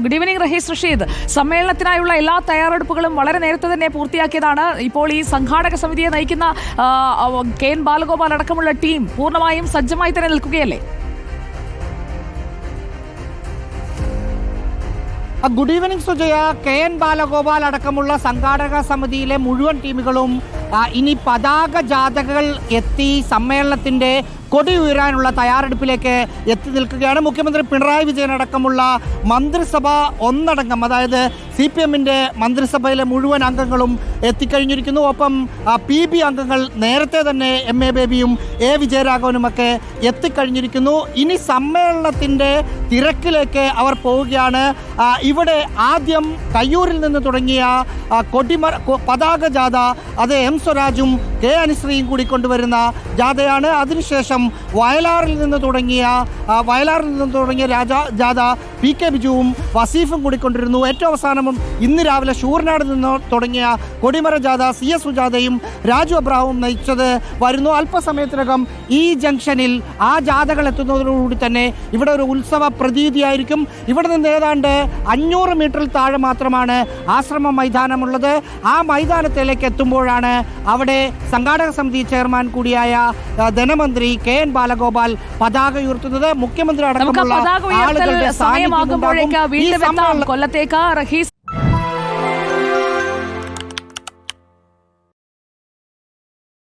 Good evening Rahees Rasheed. സമ്മേളനത്തിനായുള്ള എല്ലാ തയ്യാറെടുപ്പുകളും വളരെ നേരത്തെ തന്നെ പൂർത്തിയാക്കിയതാണ്. ഇപ്പോൾ ഈ സംഘാടക സമിതിയെ നയിക്കുന്ന കെ.എൻ. ബാലഗോപാൽ അടക്കമുള്ള ടീം പൂർണ്ണമായും സജ്ജമായി തന്നെ നിൽക്കുകയല്ലേ? Good evening Sujaya. കെ.എൻ. ബാലഗോപാൽ അടക്കമുള്ള സംഘാടക സമിതിയിലെ മുഴുവൻ ടീമുകളും ഇനി പതാക ജാഥകൾ എത്തി സമ്മേളനത്തിന്റെ കൊടി ഉയരാനുള്ള തയ്യാറെടുപ്പിലേക്ക് എത്തി നിൽക്കുകയാണ്. മുഖ്യമന്ത്രി പിണറായി വിജയൻ അടക്കമുള്ള മന്ത്രിസഭ ഒന്നടങ്കം, അതായത് CPM-ന്റെ മന്ത്രിസഭയിലെ മുഴുവൻ അംഗങ്ങളും എത്തിക്കഴിഞ്ഞിരിക്കുന്നു. ഒപ്പം PB അംഗങ്ങൾ നേരത്തെ തന്നെ MA ബേബിയും A വിജയരാഘവനുമൊക്കെ എത്തിക്കഴിഞ്ഞിരിക്കുന്നു. ഇനി സമ്മേളനത്തിൻ്റെ തിരക്കിലേക്ക് അവർ പോവുകയാണ്. ഇവിടെ ആദ്യം കയ്യൂരിൽ നിന്ന് തുടങ്ങിയ പതാക ജാഥ അത് M സ്വരാജും K അനുശ്രീയും കൂടി കൊണ്ടുവരുന്ന ജാഥയാണ്. അതിനുശേഷം വയലാറിൽ നിന്ന് തുടങ്ങിയ ജാഥ PK ബിജുവും വസീഫും കൂടി കൊണ്ടിരുന്നു. ഏറ്റവും അവസാനം ഇന്ന് രാവിലെ ശൂർനാട് നിന്ന് തുടങ്ങിയ കൊടിമര ജാഥ CS സുജാതയും രാജു അബ്രാഹവും നയിച്ചത് വരുന്നു. അല്പസമയത്തിനകം ഈ ജംഗ്ഷനിൽ ആ ജാഥകൾ എത്തുന്നതോടുകൂടി തന്നെ ഇവിടെ ഒരു ഉത്സവ പ്രതീതിയായിരിക്കും. ഇവിടെ നിന്ന് ഏതാണ്ട് 500 മീറ്ററിൽ താഴെ മാത്രമാണ് ആശ്രമ മൈതാനമുള്ളത്. ആ മൈതാനത്തിലേക്ക് എത്തുമ്പോഴാണ് അവിടെ സംഘാടക സമിതി ചെയർമാൻ കൂടിയായ ധനമന്ത്രി കെ.എൻ. ബാലഗോപാൽ പതാക ഉയർത്തുന്നത്. മുഖ്യമന്ത്രി അടക്കമുള്ള ആളുകളുടെ സാന്നിധ്യം കൊല്ലത്തേക്ക് റഹീസ്